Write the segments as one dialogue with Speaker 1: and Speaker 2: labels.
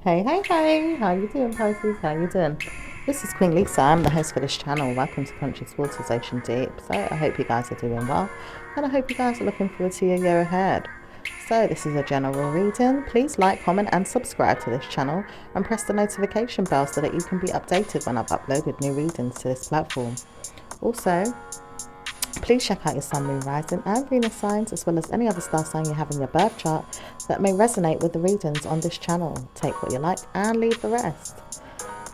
Speaker 1: Hey, how you doing, Pisces? How you doing? This is Queen Lisa. I'm the host for this channel. Welcome to Conscious Waters Ocean Deep. So I hope you guys are doing well, and I hope you guys are looking forward to your year ahead. So this is a general reading. Please like, comment and subscribe to this channel and press the notification bell so that you can be updated when I've uploaded new readings to this platform. Also, please check out your sun, moon, rising and Venus signs, as well as any other star sign you have in your birth chart that may resonate with the readings on this channel. Take what you like and leave the rest.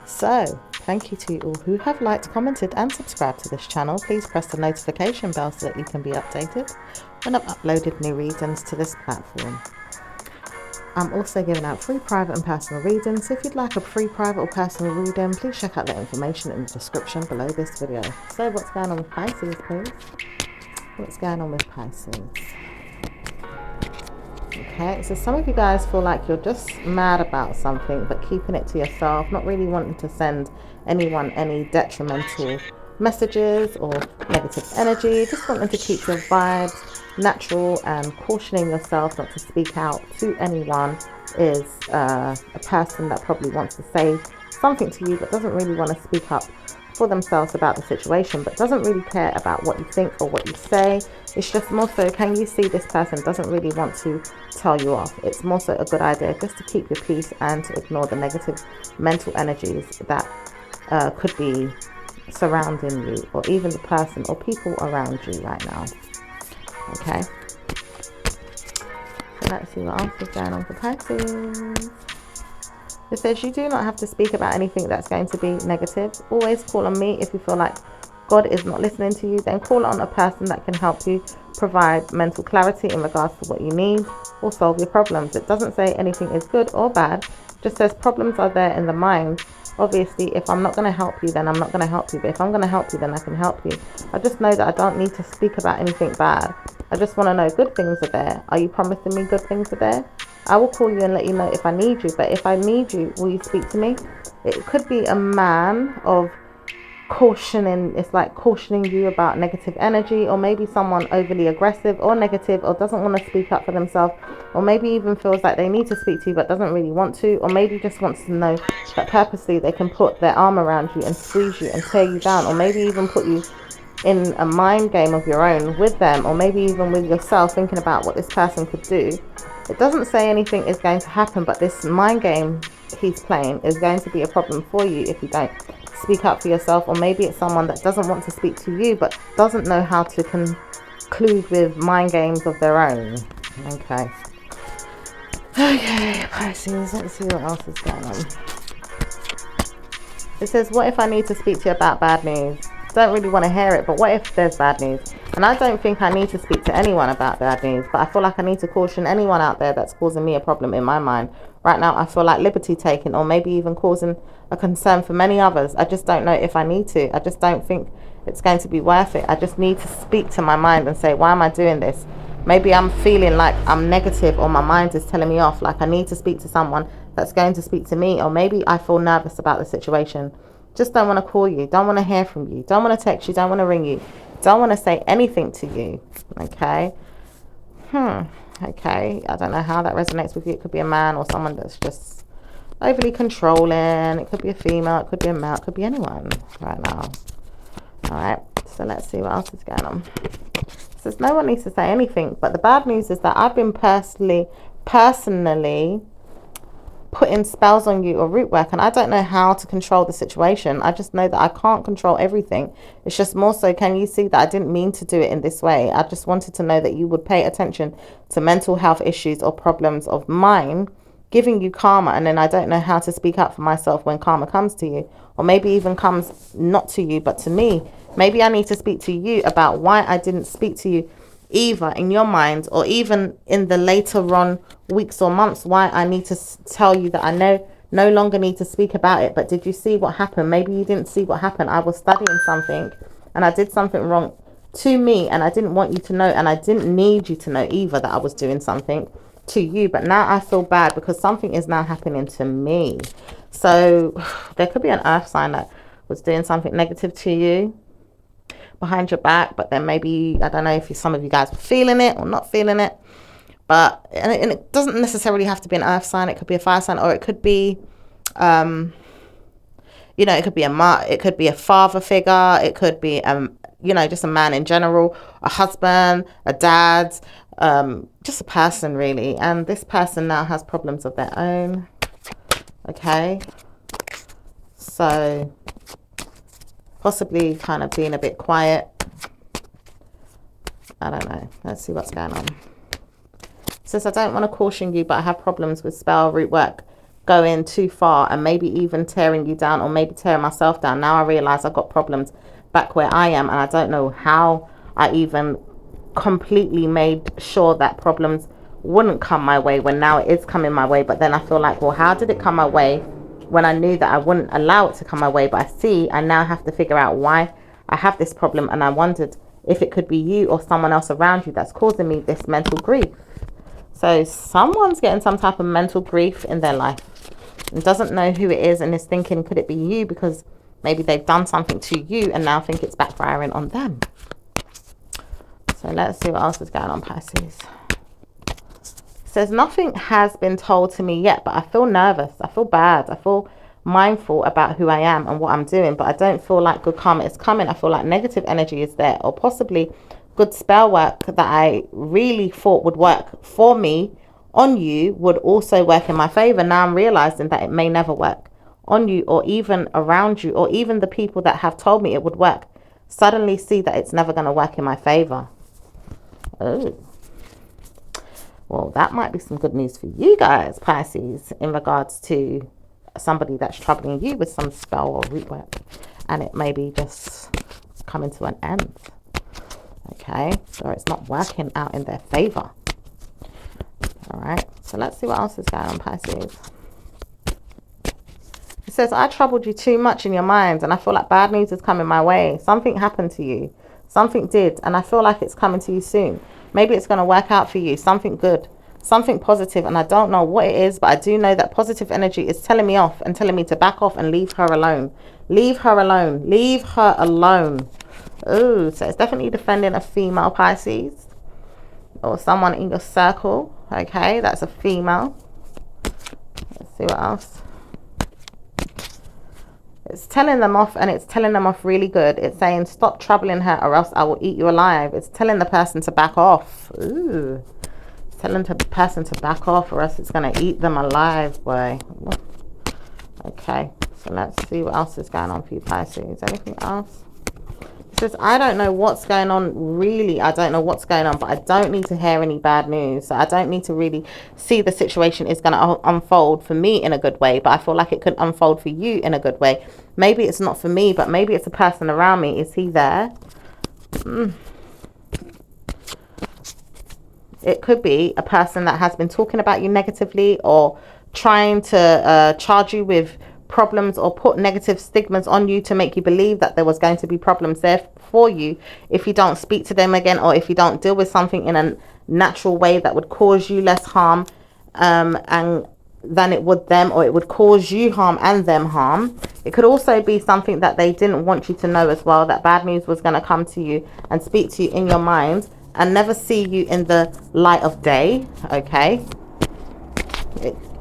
Speaker 1: So, thank you to all who have liked, commented and subscribed to this channel. Please press the notification bell so that you can be updated when I've uploaded new readings to this platform. I'm also giving out free private and personal readings. So if you'd like a free private or personal reading, please check out the information in the description below this video. So what's going on with Pisces, please? What's going on with Pisces? Okay, so some of you guys feel like you're just mad about something but keeping it to yourself, not really wanting to send anyone any detrimental messages or negative energy, just wanting to keep your vibes natural and cautioning yourself not to speak out to anyone is a person that probably wants to say something to you but doesn't really want to speak up for themselves about the situation, but doesn't really care about what you think or what you say. It's just more so, can you see this person doesn't really want to tell you off? It's more so a good idea just to keep your peace and to ignore the negative mental energies that could be surrounding you, or even the person or people around you right now. Okay, so let's see what else is going on for Pisces. It says you do not have to speak about anything that's going to be negative. Always call on me if you feel like God is not listening to you. Then call on a person that can help you provide mental clarity in regards to what you need or solve your problems. It doesn't say anything is good or bad. It just says problems are there in the mind. Obviously, if I'm not going to help you, then I'm not going to help you. But if I'm going to help you, then I can help you. I just know that I don't need to speak about anything bad. I just want to know good things are there. Are you promising me good things are there? I will call you and let you know if I need you. But if I need you, will you speak to me? It could be a man of cautioning. It's like cautioning you about negative energy, or maybe someone overly aggressive or negative, or doesn't want to speak up for themselves, or maybe even feels like they need to speak to you but doesn't really want to, or maybe just wants to know that purposely they can put their arm around you and squeeze you and tear you down, or maybe even put you in a mind game of your own with them, or maybe even with yourself, thinking about what this person could do. It doesn't say anything is going to happen, but this mind game he's playing is going to be a problem for you if you don't speak up for yourself. Or maybe it's someone that doesn't want to speak to you but doesn't know how to conclude with mind games of their own. Okay, Pisces, let's see what else is going on. It says, what if I need to speak to you about bad news? Don't really want to hear it, but what if there's bad news? And I don't think I need to speak to anyone about bad news, but I feel like I need to caution anyone out there that's causing me a problem in my mind. Right now, I feel like liberty taking, or maybe even causing a concern for many others. I just don't know if I need to. I just don't think it's going to be worth it. I just need to speak to my mind and say, why am I doing this? Maybe I'm feeling like I'm negative, or my mind is telling me off. Like I need to speak to someone that's going to speak to me, or maybe I feel nervous about the situation. Just don't want to call you, don't want to hear from you, don't want to text you, don't want to ring you, don't want to say anything to you. Okay. Okay, I don't know how that resonates with you. It could be a man or someone that's just overly controlling. It could be a female, it could be a male, it could be anyone right now. All right, so let's see what else is going on. It says no one needs to say anything, but the bad news is that I've been personally putting spells on you or root work, and I don't know how to control the situation. I just know that I can't control everything. It's just more so, can you see that I didn't mean to do it in this way? I just wanted to know that you would pay attention to mental health issues or problems of mine giving you karma, and then I don't know how to speak up for myself when karma comes to you, or maybe even comes not to you but to me. Maybe I need to speak to you about why I didn't speak to you either in your mind, or even in the later on weeks or months, why I need to tell you that I no longer need to speak about it. But did you see what happened? Maybe you didn't see what happened. I was studying something and I did something wrong to me, and I didn't want you to know, and I didn't need you to know either that I was doing something to you. But now I feel bad because something is now happening to me. So there could be an earth sign that was doing something negative to you behind your back, but then maybe, I don't know if some of you guys were feeling it or not feeling it, But, and it doesn't necessarily have to be an earth sign. It could be a fire sign, or it could be, you know, it could be it could be a father figure. It could be, you know, just a man in general, a husband, a dad, just a person really. And this person now has problems of their own. Okay. So possibly kind of being a bit quiet. I don't know. Let's see what's going on. It says, I don't want to caution you, but I have problems with spell root work going too far and maybe even tearing you down, or maybe tearing myself down. Now I realize I've got problems back where I am, and I don't know how I even completely made sure that problems wouldn't come my way when now it is coming my way. But then I feel like, well, how did it come my way when I knew that I wouldn't allow it to come my way? But I see I now have to figure out why I have this problem, and I wondered if it could be you or someone else around you that's causing me this mental grief. So someone's getting some type of mental grief in their life and doesn't know who it is, and is thinking, could it be you? Because maybe they've done something to you and now think it's backfiring on them. So let's see what else is going on, Pisces. It says, nothing has been told to me yet, but I feel nervous. I feel bad. I feel mindful about who I am and what I'm doing, but I don't feel like good karma is coming. I feel like negative energy is there, or possibly good spell work that I really thought would work for me on you would also work in my favor. Now I'm realizing that it may never work on you, or even around you, or even the people that have told me it would work suddenly see that it's never going to work in my favor. Oh, well, that might be some good news for you guys, Pisces, in regards to somebody that's troubling you with some spell or root work, and it may be just coming to an end. Okay, so it's not working out in their favor. All right, so let's see what else is going on, Pisces. It says, I troubled you too much in your mind, and I feel like bad news is coming my way. Something happened to you. Something did, and I feel like it's coming to you soon. Maybe it's going to work out for you. Something good, something positive, and I don't know what it is, but I do know that positive energy is telling me off and telling me to back off and leave her alone. Leave her alone. Leave her alone. Oh, so it's definitely defending a female, Pisces, or someone in your circle. Okay, that's a female. Let's see what else. It's telling them off, and it's telling them off really good. It's saying, stop troubling her or else I will eat you alive. It's telling the person to back off. Ooh. It's telling the person to back off or else it's going to eat them alive, boy. Okay, so let's see what else is going on for you, Pisces. Anything else? It says, I don't know what's going on, really. I don't know what's going on, but I don't need to hear any bad news. So I don't need to really see the situation is going to unfold for me in a good way, but I feel like it could unfold for you in a good way. Maybe it's not for me, but maybe it's a person around me. Is he there? It could be a person that has been talking about you negatively, or trying to charge you with problems, or put negative stigmas on you to make you believe that there was going to be problems there for you if you don't speak to them again, or if you don't deal with something in a natural way that would cause you less harm and than it would them, or it would cause you harm and them harm. It could also be something that they didn't want you to know as well, that bad news was going to come to you and speak to you in your mind and never see you in the light of day. Okay,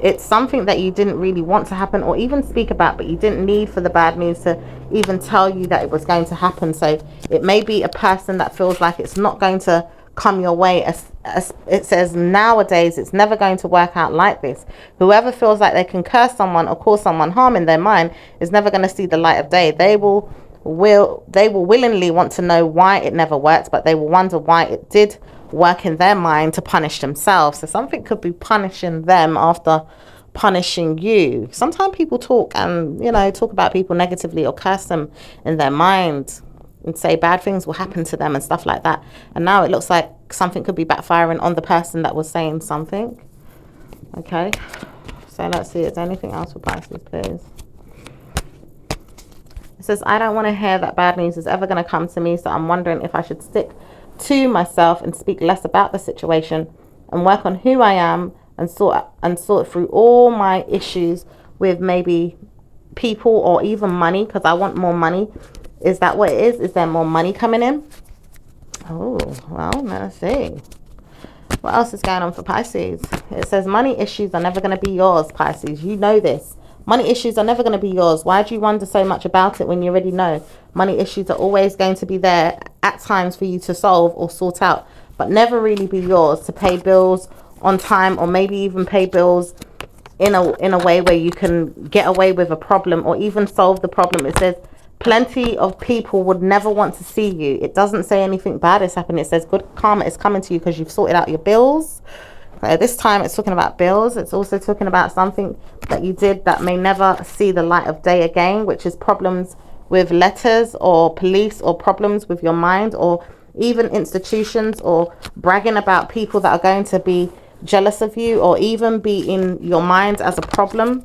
Speaker 1: it's something that you didn't really want to happen or even speak about, but you didn't need for the bad news to even tell you that it was going to happen. So it may be a person that feels like it's not going to come your way. As it says, nowadays it's never going to work out like this. Whoever feels like they can curse someone or cause someone harm in their mind is never going to see the light of day. They will willingly want to know why it never worked, but they will wonder why it did work in their mind to punish themselves. So something could be punishing them after punishing you. Sometimes people talk and, you know, talk about people negatively or curse them in their mind and say bad things will happen to them and stuff like that. And now it looks like something could be backfiring on the person that was saying something. Okay, so let's see, is there anything else for Pisces, please? It says, I don't want to hear that bad news is ever going to come to me, so I'm wondering if I should stick to myself and speak less about the situation and work on who I am and sort through all my issues with maybe people or even money, because I want more money. Is that what it is? Is there more money coming in? Oh, well, let's see. What else is going on for Pisces? It says money issues are never going to be yours, Pisces. You know this. Money issues are never going to be yours. Why do you wonder so much about it when you already know? Money issues are always going to be there at times for you to solve or sort out, but never really be yours to pay bills on time, or maybe even pay bills in a way where you can get away with a problem or even solve the problem. It says plenty of people would never want to see you. It doesn't say anything bad is happening. It says good karma is coming to you because you've sorted out your bills. This time it's talking about bills. It's also talking about something that you did that may never see the light of day again, which is problems with letters or police, or problems with your mind, or even institutions, or bragging about people that are going to be jealous of you, or even be in your mind as a problem.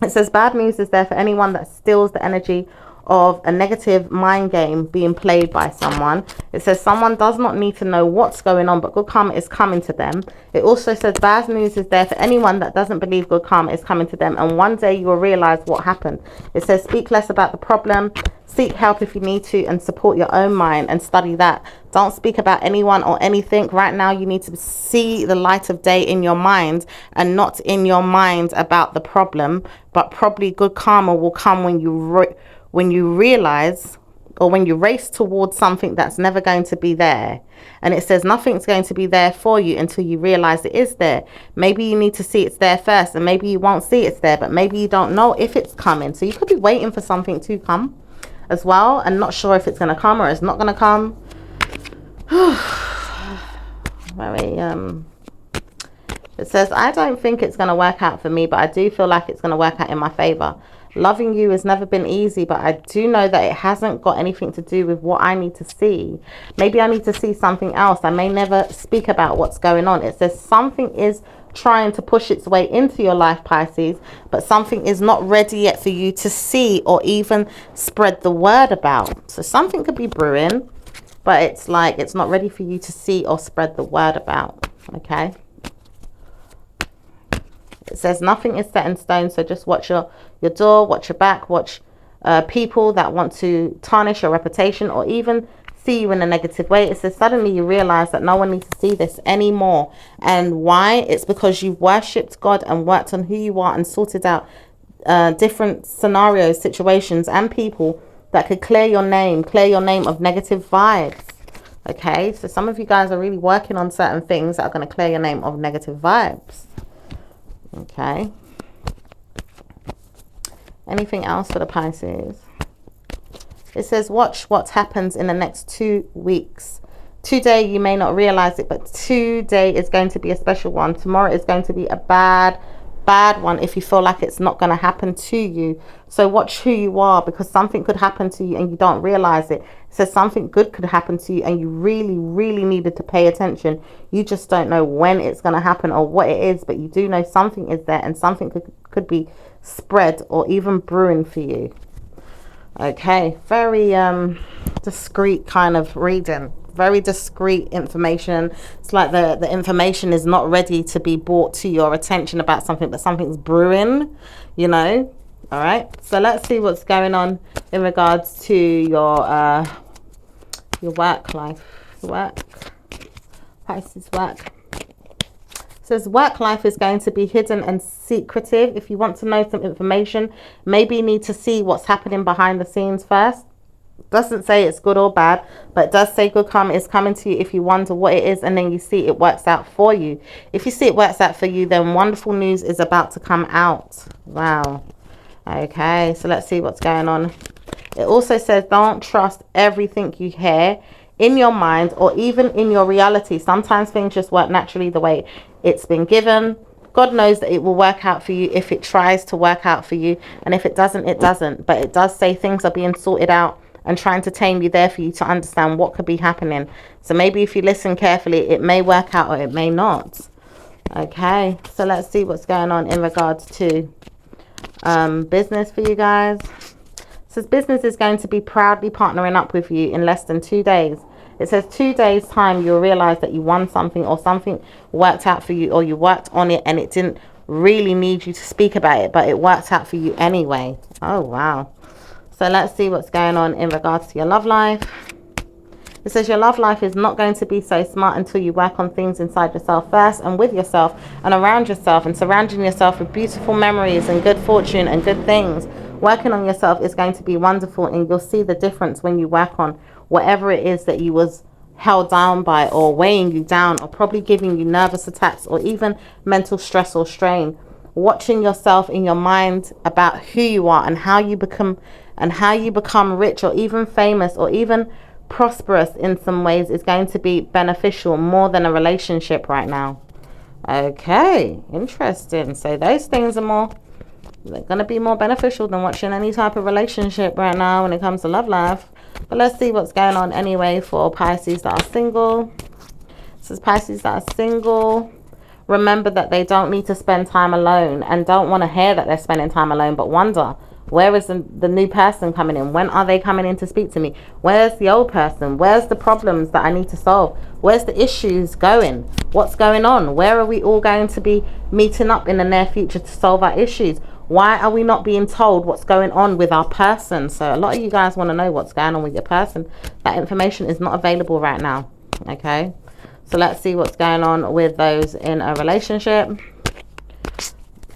Speaker 1: It says bad news is there for anyone that steals the energy of a negative mind game being played by someone. It says someone does not need to know what's going on, but good karma is coming to them. It also says bad news is there for anyone that doesn't believe good karma is coming to them, and one day you will realize what happened. It says speak less about the problem, seek help if you need to, and support your own mind and study that. Don't speak about anyone or anything. Right now you need to see the light of day in your mind, and not in your mind about the problem, but probably good karma will come when you realize, or when you race towards something that's never going to be there. And it says nothing's going to be there for you until you realize it is there. Maybe you need to see it's there first, and maybe you won't see it's there, but maybe you don't know if it's coming. So you could be waiting for something to come as well, and not sure if it's going to come or it's not going to come. Very it says I don't think it's going to work out for me, but I do feel like it's going to work out in my favor. Loving you has never been easy, but I do know that it hasn't got anything to do with what I need to see. Maybe I need to see something else. I may never speak about what's going on. It says something is trying to push its way into your life, Pisces, but something is not ready yet for you to see or even spread the word about. So something could be brewing, but it's like it's not ready for you to see or spread the word about. Okay. It says nothing is set in stone, so just watch your door, watch your back, watch people that want to tarnish your reputation or even see you in a negative way. It says suddenly you realize that no one needs to see this anymore. And why? It's because you've worshipped God and worked on who you are and sorted out different scenarios, situations and people that could clear your name of negative vibes. Okay, so some of you guys are really working on certain things that are going to clear your name of negative vibes. Okay. Anything else for the Pisces? It says watch what happens in the next 2 weeks. Today you may not realize it, but today is going to be a special one. Tomorrow is going to be a bad one if you feel like it's not going to happen to you. So watch who you are, because something could happen to you and you don't realize it. It says something good could happen to you and you really needed to pay attention. You just don't know when it's going to happen or what it is, but you do know something is there, and something could be spread or even brewing for you. Okay, very discreet kind of reading. Very discreet information. It's like the information is not ready to be brought to your attention about something, but something's brewing, you know. All right, so let's see what's going on in regards to your work life. Pisces work. It says work life is going to be hidden and secretive. If you want to know some information, maybe you need to see what's happening behind the scenes first. Doesn't say it's good or bad, but it does say good karma is coming to you if you wonder what it is and then you see it works out for you. If you see it works out for you, then wonderful news is about to come out. Wow. Okay, so let's see what's going on. It also says don't trust everything you hear in your mind or even in your reality. Sometimes things just work naturally the way it's been given. God knows that it will work out for you if it tries to work out for you, and if it doesn't, it doesn't. But it does say things are being sorted out and trying to tame you there for you to understand what could be happening. So maybe if you listen carefully, it may work out or it may not. Okay, so let's see what's going on in regards to business for you guys. It says business is going to be proudly partnering up with you in less than 2 days. It says 2 days time you'll realize that you won something, or something worked out for you, or you worked on it and it didn't really need you to speak about it, but it worked out for you anyway. Oh wow. So let's see what's going on in regards to your love life. It says your love life is not going to be so smart until you work on things inside yourself first, and with yourself and around yourself, and surrounding yourself with beautiful memories and good fortune and good things. Working on yourself is going to be wonderful, and you'll see the difference when you work on whatever it is that you was held down by, or weighing you down, or probably giving you nervous attacks, or even mental stress or strain. Watching yourself in your mind about who you are and how you become rich, or even famous, or even prosperous in some ways, is going to be beneficial more than a relationship right now. Okay, interesting. So those things are they're going to be more beneficial than watching any type of relationship right now when it comes to love life. But let's see what's going on anyway for Pisces that are single. This is Pisces that are single. Remember that they don't need to spend time alone, and don't want to hear that they're spending time alone, but wonder, where is the new person coming in? When are they coming in to speak to me? Where's the old person? Where's the problems that I need to solve? Where's the issues going? What's going on? Where are we all going to be meeting up in the near future to solve our issues? Why are we not being told what's going on with our person? So a lot of you guys want to know what's going on with your person. That information is not available right now. Okay, so let's see what's going on with those in a relationship.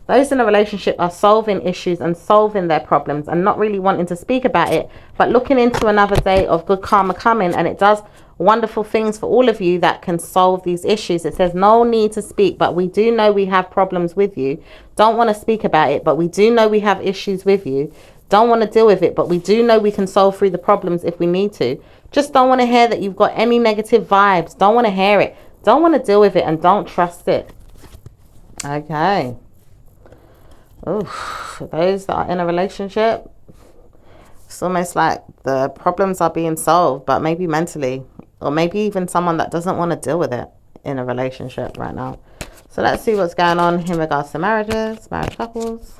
Speaker 1: Those in a relationship are solving issues and solving their problems, and not really wanting to speak about it, but looking into another day of good karma coming, and it does wonderful things for all of you that can solve these issues. It says no need to speak, but we do know we have problems with you. Don't want to speak about it, but we do know we have issues with you. Don't want to deal with it, but we do know we can solve through the problems if we need to. Just don't want to hear that you've got any negative vibes. Don't want to hear it. Don't want to deal with it, and don't trust it. Okay. Oh, for those that are in a relationship, it's almost like the problems are being solved, but maybe mentally, or maybe even someone that doesn't want to deal with it in a relationship right now. So let's see what's going on in regards to marriage couples.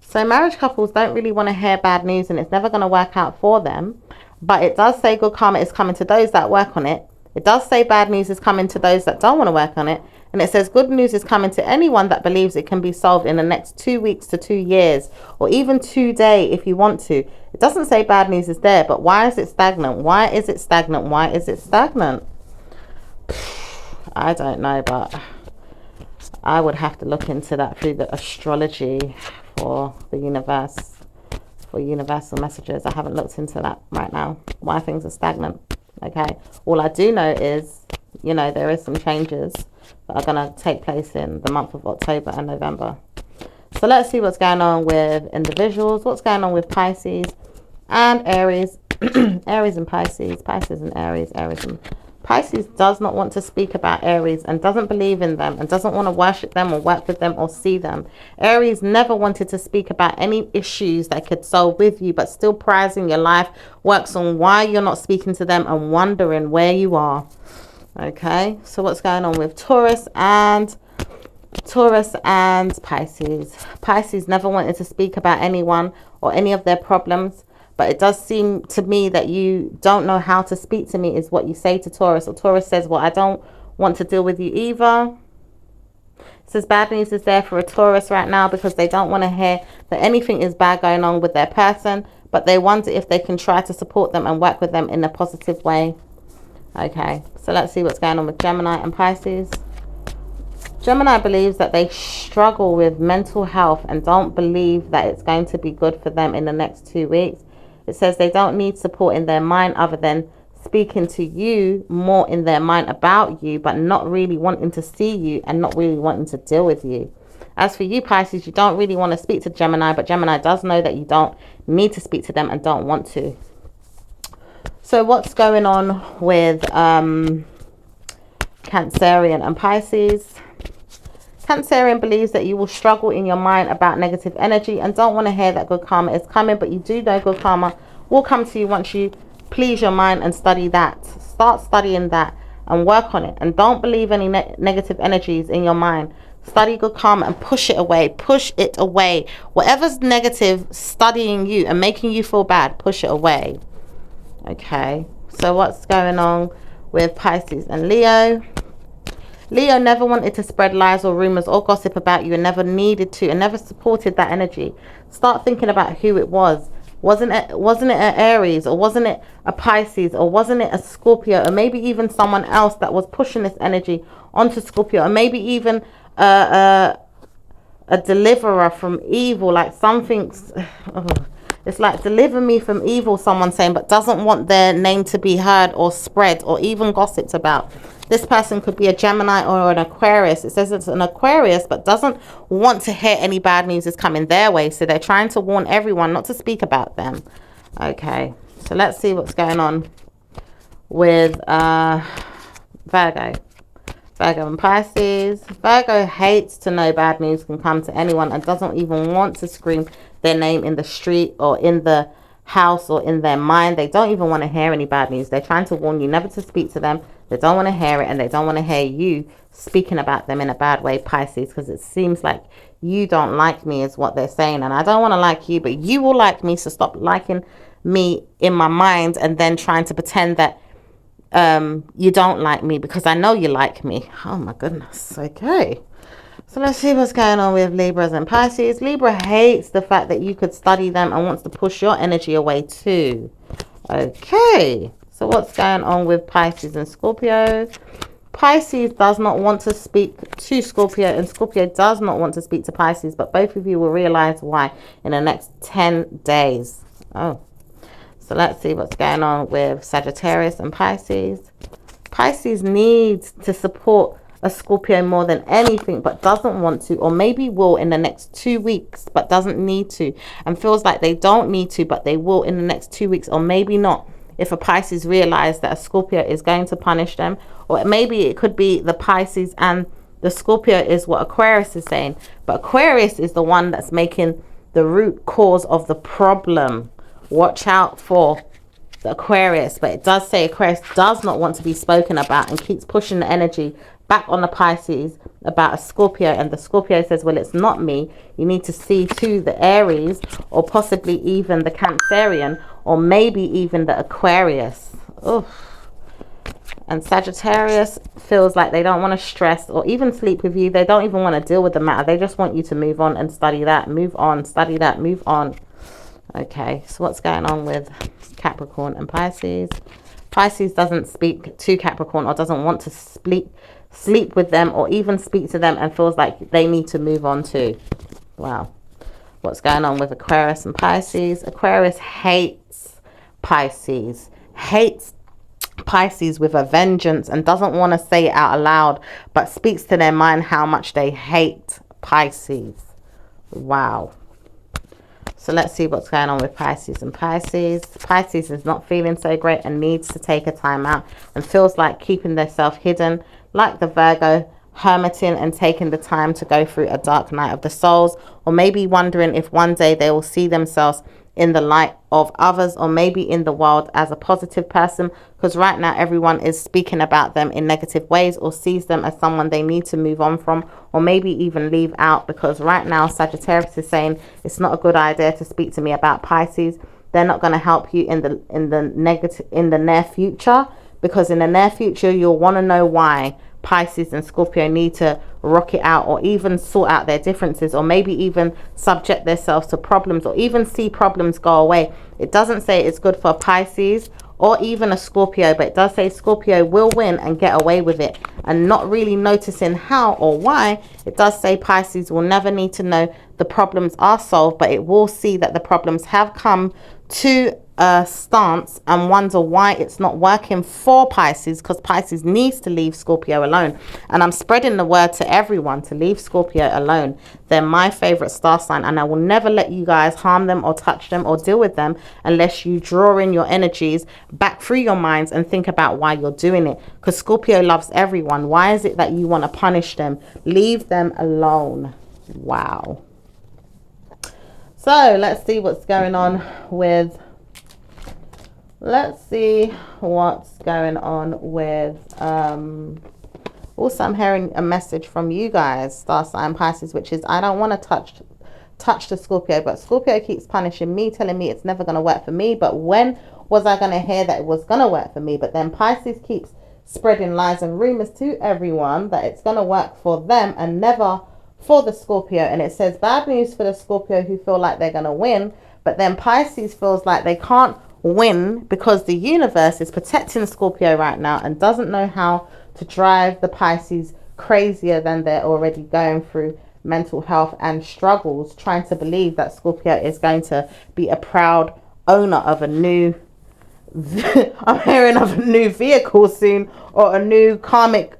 Speaker 1: So marriage couples don't really want to hear bad news, and it's never going to work out for them. But it does say good karma is coming to those that work on it. It does say bad news is coming to those that don't want to work on it. And it says good news is coming to anyone that believes it can be solved in the next 2 weeks to 2 years, or even today if you want to. It doesn't say bad news is there, but why is it stagnant? Why is it stagnant? Why is it stagnant? I don't know, but I would have to look into that through the astrology for the universe, for universal messages. I haven't looked into that right now, why things are stagnant. Okay, all I do know is, you know, there is some changes that are going to take place in the month of October and November. So let's see what's going on with individuals. What's going on with Pisces and Aries. Aries and Pisces. Pisces and Aries. Aries and Pisces does not want to speak about Aries, and doesn't believe in them, and doesn't want to worship them or work with them or see them. Aries never wanted to speak about any issues they could solve with you, but still prizing your life, works on why you're not speaking to them and wondering where you are. Okay, so what's going on with Taurus and Pisces. Pisces never wanted to speak about anyone or any of their problems, but it does seem to me that you don't know how to speak to me, is what you say to Taurus. Or Taurus says, well, I don't want to deal with you either. It says bad news is there for a Taurus right now, because they don't want to hear that anything is bad going on with their person, but they wonder if they can try to support them and work with them in a positive way. Okay, so let's see what's going on with Gemini and Pisces. Gemini believes that they struggle with mental health and don't believe that it's going to be good for them in the next 2 weeks. It says they don't need support in their mind other than speaking to you more in their mind about you, but not really wanting to see you and not really wanting to deal with you. As for you, Pisces, you don't really want to speak to Gemini, but Gemini does know that you don't need to speak to them and don't want to. So what's going on with Cancerian and Pisces? Cancerian believes that you will struggle in your mind about negative energy and don't want to hear that good karma is coming, but you do know good karma will come to you once you please your mind and study that. Start studying that and work on it, and don't believe any negative energies in your mind. Study good karma and push it away. Push it away. Whatever's negative studying you and making you feel bad, push it away. Okay, so what's going on with Pisces and Leo? Leo never wanted to spread lies or rumors or gossip about you, and never needed to, and never supported that energy. Start thinking about who it was. Wasn't it an Aries, or wasn't it a Pisces, or wasn't it a Scorpio, or maybe even someone else that was pushing this energy onto Scorpio, or maybe even a deliverer from evil, like something's it's like deliver me from evil, someone's saying, but doesn't want their name to be heard or spread or even gossiped about. This person could be a Gemini or an Aquarius. It says it's an Aquarius, but doesn't want to hear any bad news is coming their way. So they're trying to warn everyone not to speak about them. Okay, so let's see what's going on with Virgo. Virgo and Pisces. Virgo hates to know bad news can come to anyone and doesn't even want to scream their name in the street or in the house or in their mind. They don't even want to hear any bad news. They're trying to warn you never to speak to them. They don't want to hear it, and they don't want to hear you speaking about them in a bad way, Pisces, because it seems like you don't like me is what they're saying, and I don't want to like you, but you will like me, so stop liking me in my mind and then trying to pretend that you don't like me, because I know you like me. Oh my goodness. Okay, so let's see what's going on with Libras and Pisces. Libra hates the fact that you could study them and wants to push your energy away too. Okay, so what's going on with Pisces and Scorpio? Pisces does not want to speak to Scorpio, and Scorpio does not want to speak to Pisces, but both of you will realize why in the next 10 days. Oh, so let's see what's going on with Sagittarius and Pisces. Pisces needs to support a Scorpio more than anything, but doesn't want to, or maybe will in the next 2 weeks, but doesn't need to, and feels like they don't need to, but they will in the next 2 weeks, or maybe not. If a Pisces realize that a Scorpio is going to punish them, or maybe it could be the Pisces and the Scorpio is what Aquarius is saying, but Aquarius is the one that's making the root cause of the problem. Watch out for the Aquarius, but it does say Aquarius does not want to be spoken about and keeps pushing the energy back on the Pisces about a Scorpio, and the Scorpio says, well, it's not me. You need to see to the Aries, or possibly even the Cancerian, or maybe even the Aquarius. Oof. And Sagittarius feels like they don't want to stress or even sleep with you. They don't even want to deal with the matter. They just want you to move on and study that, move on, study that, move on. Okay, so what's going on with Capricorn and Pisces? Pisces doesn't speak to Capricorn, or doesn't want to sleep with them or even speak to them, and feels like they need to move on too. Wow. What's going on with Aquarius and Pisces? Aquarius hates Pisces. Hates Pisces with a vengeance, and doesn't want to say it out loud, but speaks to their mind how much they hate Pisces. Wow. So let's see what's going on with Pisces and Pisces. Pisces is not feeling so great and needs to take a time out, and feels like keeping themselves hidden, like the Virgo, hermiting and taking the time to go through a dark night of the souls, or maybe wondering if one day they will see themselves in the light of others, or maybe in the world as a positive person, because right now everyone is speaking about them in negative ways, or sees them as someone they need to move on from, or maybe even leave out, because right now Sagittarius is saying it's not a good idea to speak to me about Pisces. They're not going to help you in the near future, because in the near future you'll want to know why Pisces and Scorpio need to rock it out, or even sort out their differences, or maybe even subject themselves to problems, or even see problems go away. It doesn't say it's good for Pisces or even a Scorpio, but it does say Scorpio will win and get away with it, and not really noticing how or why. It does say Pisces will never need to know the problems are solved, but it will see that the problems have come to a stance and wonder why it's not working for Pisces, because Pisces needs to leave Scorpio alone. And I'm spreading the word to everyone to leave Scorpio alone. They're my favorite star sign, and I will never let you guys harm them or touch them or deal with them unless you draw in your energies back through your minds and think about why you're doing it, because Scorpio loves everyone. Why is it that you want to punish them? Leave them alone. Wow. So let's see what's going on with also I'm hearing a message from you guys, star sign Pisces, which is I don't want to touch the Scorpio, but Scorpio keeps punishing me, telling me it's never going to work for me. But when was I going to hear that it was going to work for me? But then Pisces keeps spreading lies and rumors to everyone that it's going to work for them and never for the Scorpio. And it says bad news for the Scorpio who feel like they're going to win, But then Pisces feels like they can't win because the universe is protecting Scorpio right now and doesn't know how to drive the Pisces crazier than they're already going through mental health and struggles, trying to believe that Scorpio is going to be a proud owner of a new I'm hearing of a new vehicle soon, or a new karmic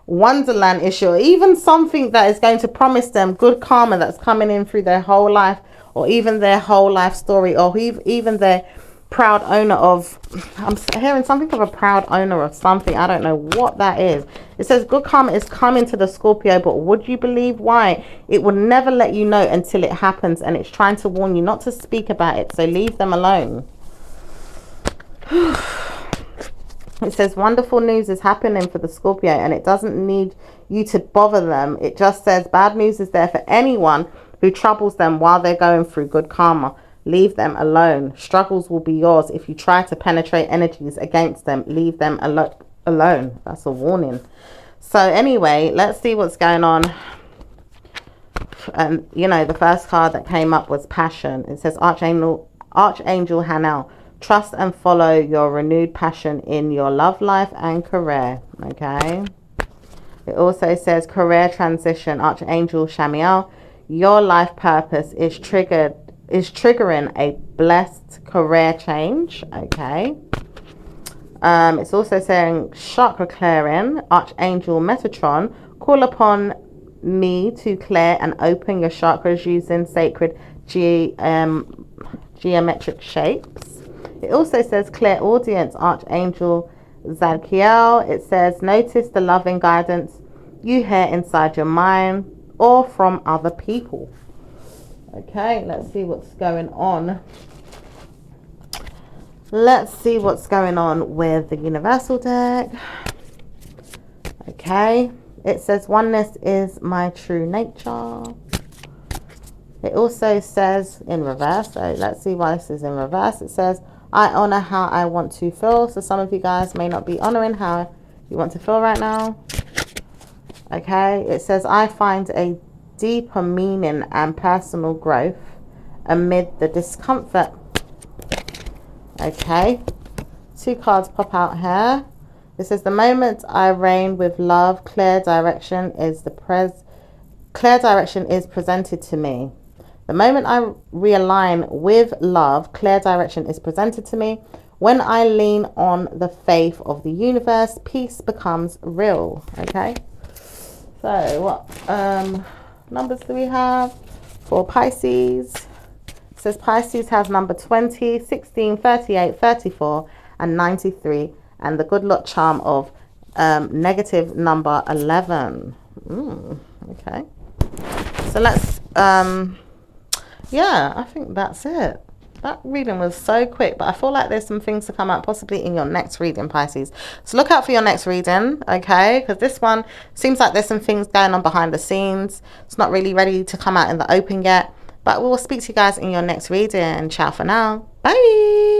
Speaker 1: wonderland issue, or even something that is going to promise them good karma that's coming in through their whole life, or even their whole life story, or even their proud owner of, I'm hearing something of a proud owner of something. I don't know what that is. It says good karma is coming to the Scorpio, but would you believe why? It will never let you know until it happens, and it's trying to warn you not to speak about it, so leave them alone. It says wonderful news is happening for the Scorpio, and it doesn't need you to bother them. It just says bad news is there for anyone who troubles them while they're going through good karma. Leave them alone. Struggles will be yours if you try to penetrate energies against them. Leave them alone. That's a warning. So anyway, let's see what's going on. And you know, the first card that came up was passion. It says Archangel Hanel. Trust and follow your renewed passion in your love life and career. Okay. It also says career transition. Archangel Shamiel. Your life purpose is triggering a blessed career change. Okay. It's also saying chakra clearing. Archangel Metatron. Call upon me to clear and open your chakras using sacred geometric shapes. It also says clear audience, Archangel Zadkiel. It says notice the loving guidance you hear inside your mind or from other people. Okay, let's see what's going on. Let's see what's going on with the Universal deck. Okay, it says oneness is my true nature. It also says in reverse, so let's see why this is in reverse. It says I honor how I want to feel. So some of you guys may not be honoring how you want to feel right now. Okay, it says I find a deeper meaning and personal growth amid the discomfort. Okay, 2 cards pop out here. It says the moment I reign with love, clear direction is presented to me. The moment I realign with love, clear direction is presented to me. When I lean on the faith of the universe, peace becomes real. Okay. So what numbers do we have for Pisces? It says Pisces has number 20, 16, 38, 34, and 93. And the good luck charm of negative number 11. Okay. So let's... yeah, I think that's it. That reading was so quick, but I feel like there's some things to come out possibly in your next reading, Pisces. So look out for your next reading, okay? Because this one seems like there's some things going on behind the scenes. It's not really ready to come out in the open yet, but we'll speak to you guys in your next reading. Ciao for now. Bye.